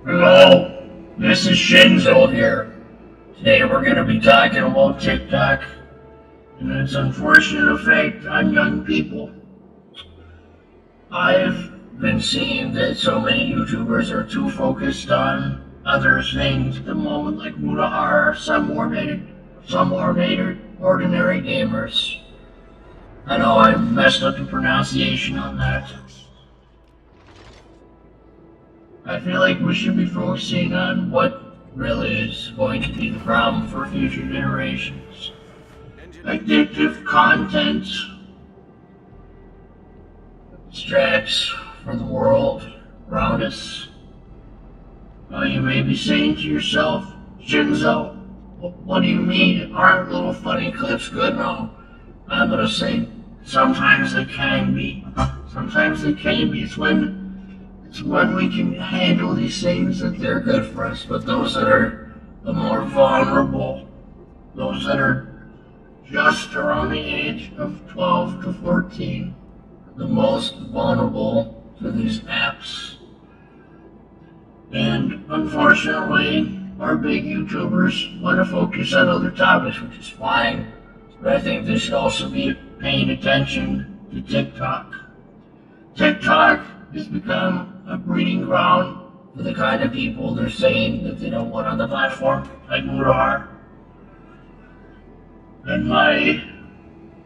Hello, this is Shinzo here. Today we're going to be talking about TikTok and its unfortunate effect on young people. I've been seeing that so many YouTubers are too focused on other things at the moment, like Mudahar, some ordinary gamers. I know I messed up the pronunciation on that. I feel like we should be focusing on what really is going to be the problem for future generations. Addictive content distracts from the world around us. You may be saying to yourself, Shinzo, what do you mean? Aren't little funny clips good? No. I'm gonna say sometimes they can be. Sometimes they can be. It's when we can handle these things that they're good for us, but those that are the more vulnerable, those that are just around the age of 12 to 14, the most vulnerable to these apps. And unfortunately, our big YouTubers want to focus on other topics, which is fine, but I think they should also be paying attention to TikTok. TikTok has become a breeding ground for the kind of people they're saying that they don't want on the platform, like Mudahar. And my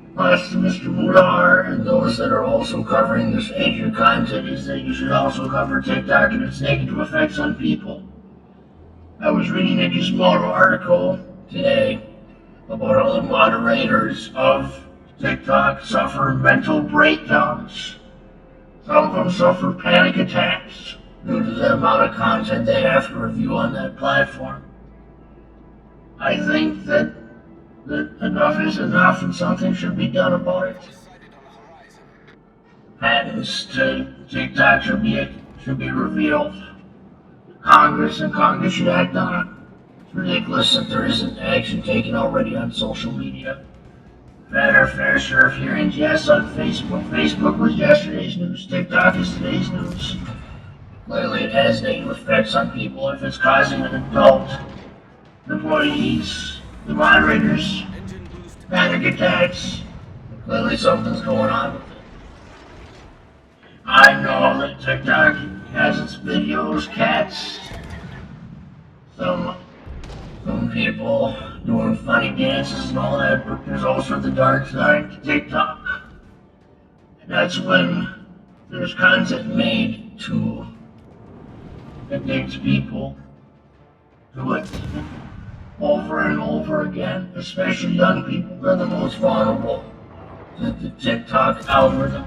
request to Mr. Mudahar and those that are also covering this age content is that you should also cover TikTok and its negative effects on people. I was reading a Gizmodo article today about how the moderators of TikTok suffer mental breakdowns. Some of them suffer panic attacks due to the amount of content they have to review on that platform. I think that enough is enough and something should be done about it. Patents to TikTok should be revealed. Congress should act on it. It's ridiculous that there isn't action taken already on social media. Better fair share of hearings, yes, on Facebook. Facebook was yesterday's news. TikTok is today's news. Clearly it has negative effects on people if it's causing an adult, the employees, the moderators, panic attacks. Clearly something's going on with it. I know that TikTok has its videos, cats, some people doing funny dances and all that, but there's also the dark side to TikTok. And that's when there's content made to addict people to it over and over again, especially young people. They're the most vulnerable to the TikTok algorithm.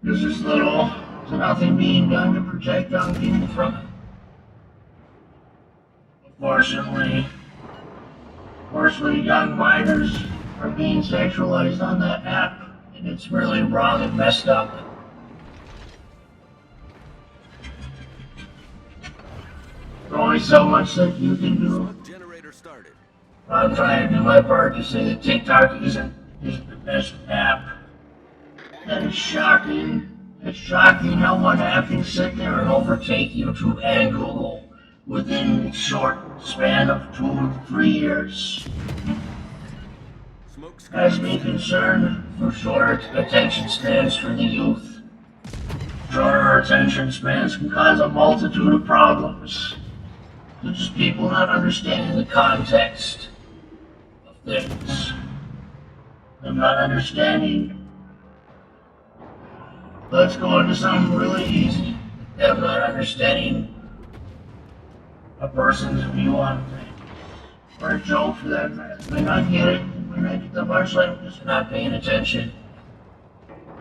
There's just little to nothing being done to protect young people from it. Unfortunately, young minors are being sexualized on that app, and it's really wrong and messed up. There's only so much that you can do. I'm trying to do my part to say that TikTok isn't the best app. That is shocking. It's shocking how one app can sit there and overtake YouTube and Google within a short span of 2 to 3 years. Has me concerned for short attention spans for the youth. Shorter attention spans can cause a multitude of problems. It's just people not understanding the context of things. Them not understanding. Let's go into something really easy. Them not understanding a person's view on things, or a joke for that matter. They may not get it, they may not get the punchline, just not paying attention.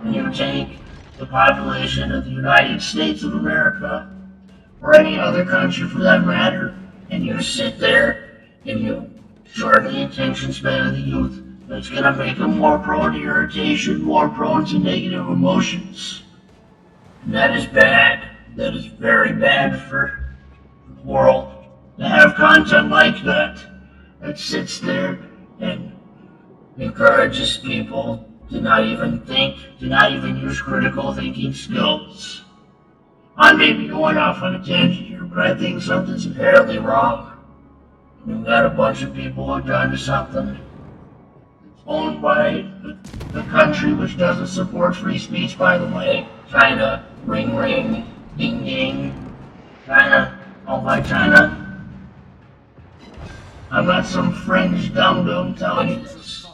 And you take the population of the United States of America, or any other country for that matter, and you sit there and you shorten the attention span of the youth. It's going to make them more prone to irritation, more prone to negative emotions. And that is bad. That is very bad for the world to have content like that sits there and encourages people to not even think, to not even use critical thinking skills. I may be going off on a tangent here, but I think something's inherently wrong. We've got a bunch of people hooked onto something that's owned by the country which doesn't support free speech, by the way. China, ring ring, ding ding. China, all by China. I'm not some fringe dum-dum telling you this.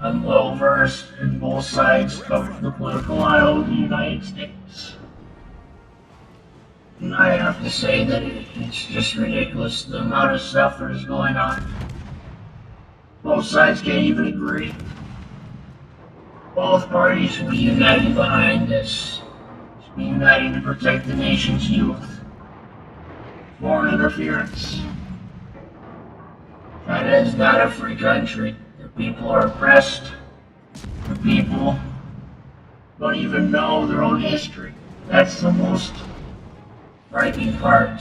I'm well versed in both sides of the political aisle of the United States. And I have to say that it's just ridiculous the amount of stuff that is going on. Both sides can't even agree. Both parties should be united behind this. Should be united to protect the nation's youth. Foreign interference. China is not a free country. The people are oppressed. The people don't even know their own history. That's the most frightening part.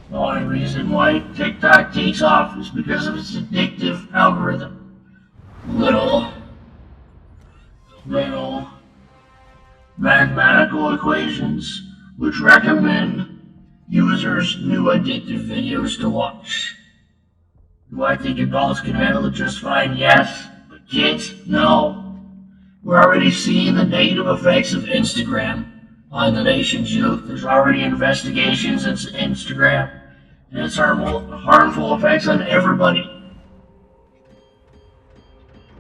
The only reason why TikTok takes off is because of its addictive algorithm. Little mathematical equations which recommend users new addictive videos to watch. Do I think adults can handle it just fine? Yes. But kids? No. We're already seeing the negative effects of Instagram on the nation's youth. There's already investigations into Instagram and its harmful effects on everybody.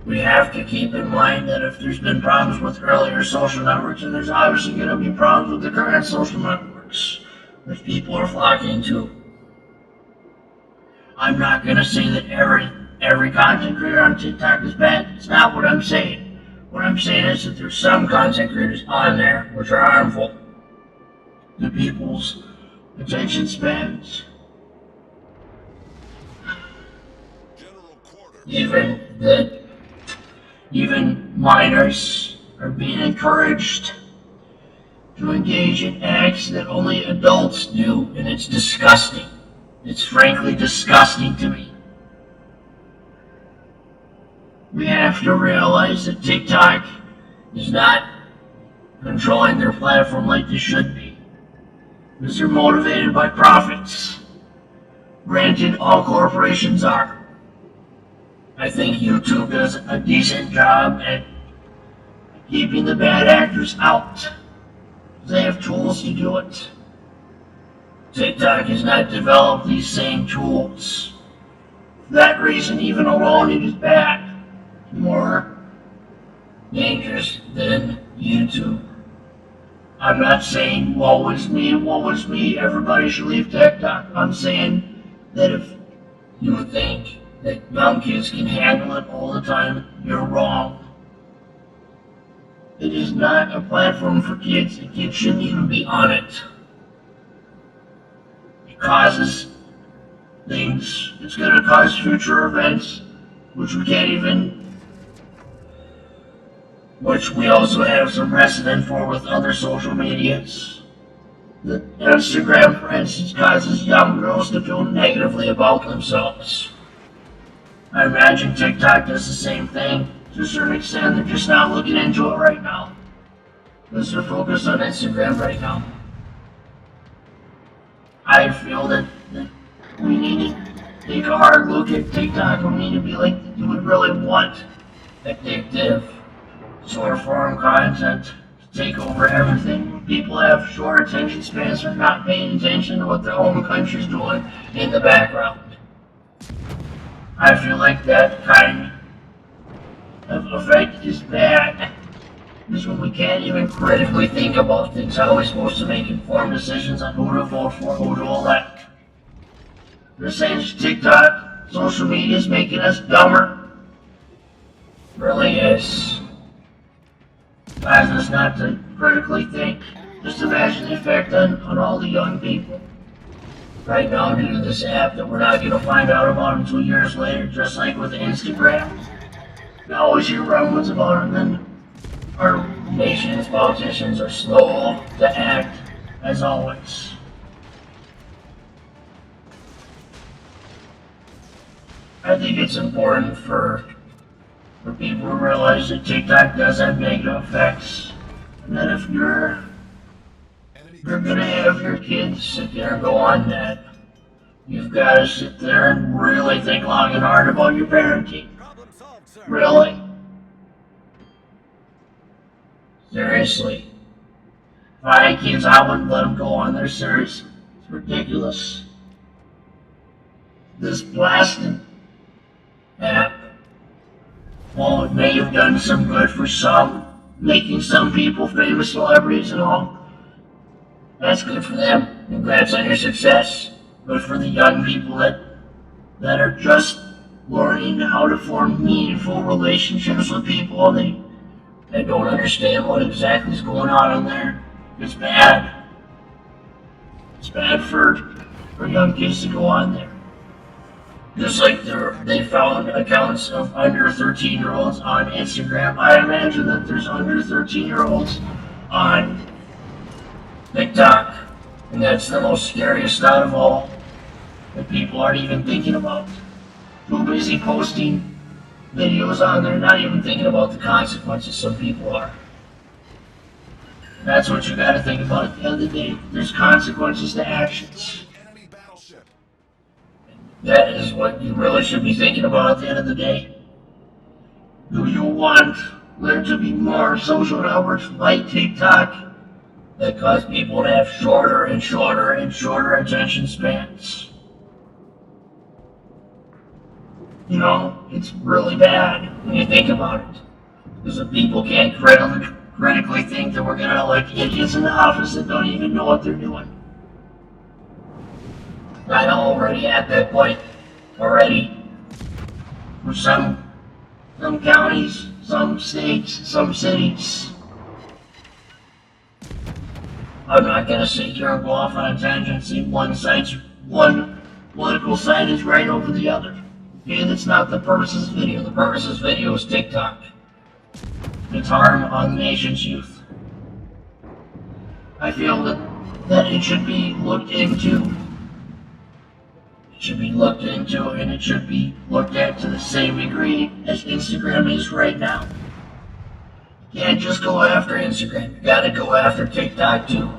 We have to keep in mind that if there's been problems with earlier social networks, then there's obviously going to be problems with the current social networks, which people are flocking to. I'm not going to say that every content creator on TikTok is bad. It's not what I'm saying. What I'm saying is that there's some content creators on there which are harmful to people's attention spans. Even minors are being encouraged to engage in acts that only adults do, and it's disgusting. It's frankly disgusting to me. We have to realize that TikTok is not controlling their platform like they should be, because they're motivated by profits. Granted, all corporations are. I think YouTube does a decent job at keeping the bad actors out. They have tools to do it. TikTok has not developed these same tools. For that reason, even alone, it is bad. More dangerous than YouTube. I'm not saying woe is me, everybody should leave TikTok. I'm saying that if you think that young kids can handle it all the time, you're wrong. It is not a platform for kids, and kids shouldn't even be on it. It causes things, it's going to cause future events, which we also have some precedent for with other social medias. The Instagram, for instance, causes young girls to feel negatively about themselves. I imagine TikTok does the same thing to a certain extent. They're just not looking into it right now, because they're focused on Instagram right now. I feel that we need to take a hard look at TikTok. We need to be like, do we really want addictive, short form content to take over everything? People have short attention spans, are not paying attention to what their own country's doing in the background. I feel like that kind of effect is bad, because when we can't even critically think about things, how are we supposed to make informed decisions on who to vote for, who to elect? They're saying TikTok, social media is making us dumber. It really is. Allows us not to critically think. Just imagine the effect on all the young people. Right now, due to this app that we're not going to find out about until years later, just like with Instagram. We always hear rumblings about it, and then our nation's politicians are slow to act, as always. I think it's important for people to realize that TikTok does have negative effects. that if you're gonna have your kids sit there and go on that, you've got to sit there and really think long and hard about your parenting. Really? Seriously. If I had kids, I wouldn't let them go on their series. It's ridiculous. This blasted app, well, it may have done some good for some, making some people famous celebrities and all. That's good for them. Congrats on your success. But for the young people that are just learning how to form meaningful relationships with people, and they don't understand what exactly is going on in there. It's bad. It's bad for young kids to go on there. Just like they found accounts of under 13-year-olds on Instagram, I imagine that there's under 13-year-olds on Tik Tok. And that's the most scariest out of all that people aren't even thinking about. Too busy posting videos on there, not even thinking about the consequences. Some people are. That's what you gotta think about at the end of the day. There's consequences to actions. That is what you really should be thinking about at the end of the day. Do you want there to be more social networks like TikTok that cause people to have shorter and shorter and shorter attention spans? You know, it's really bad when you think about it. Because if people can't critically think, that we're going to elect idiots in the office that don't even know what they're doing. I'm already at that point. Already. For some counties, some states, some cities. I'm not going to sit here and go off on a tangent and see one political side is right over the other. Okay, that's not the purpose of this video. The purpose of this video is TikTok. Its harm on the nation's youth. I feel that it should be looked into. It should be looked into, and it should be looked at to the same degree as Instagram is right now. You can't just go after Instagram. You gotta go after TikTok too.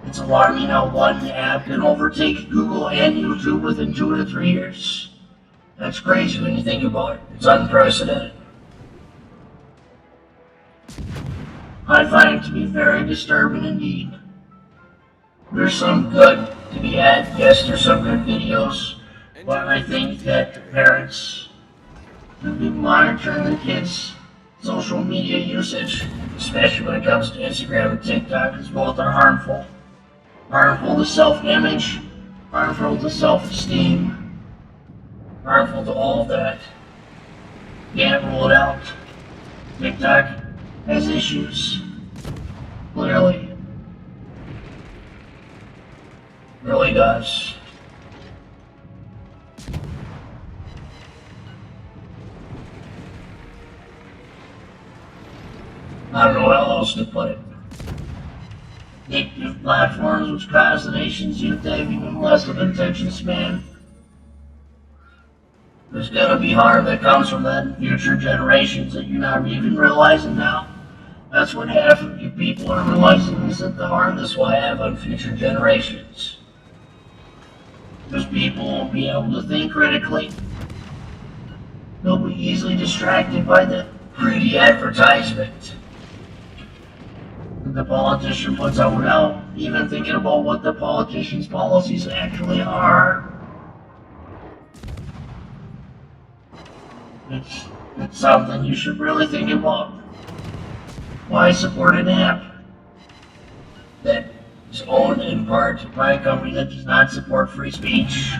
It's alarming how one app can overtake Google and YouTube within 2 to 3 years. That's crazy when you think about it. It's unprecedented. I find it to be very disturbing indeed. There's some good to be had. Yes, there's some good videos. But I think that the parents should be monitoring the kids' social media usage, especially when it comes to Instagram and TikTok, because both are harmful. Harmful to self-image, harmful to self-esteem, harmful to all of that. Can't rule it out. TikTok has issues. Clearly. Really does. I don't know how else to put it. Addictive platforms which cause the nation's youth to have even less of an attention span. There's gonna be harm that comes from that in future generations that you're not even realizing now. That's what half of you people are realizing, is that the harm this will have on future generations. Because people won't be able to think critically. They'll be easily distracted by the greedy advertisement that the politician puts out without even thinking about what the politician's policies actually are. It's something you should really think about. Why support an app that is owned in part by a company that does not support free speech?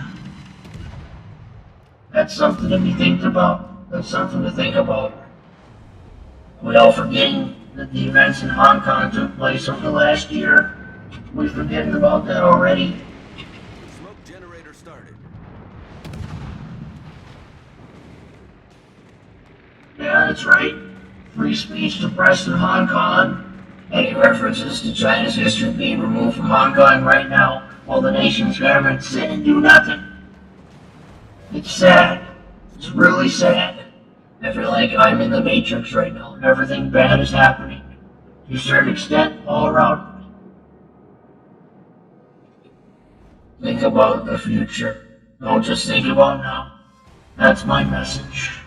That's something to be thinking about. That's something to think about. We all forgetting that the events in Hong Kong took place over the last year. We're forgetting about that already. Smoke generator started. Yeah, that's right. Free speech suppressed in Hong Kong. Any references to China's history being removed from Hong Kong right now, while the nation's government sit and do nothing. It's sad. It's really sad. I feel like I'm in the Matrix right now, and everything bad is happening. to a certain extent, all around. Think about the future. Don't just think about now. That's my message.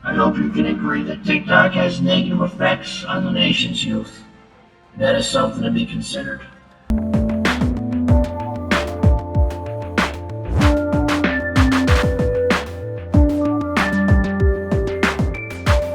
I hope you can agree that TikTok has negative effects on the nation's youth. That is something to be considered.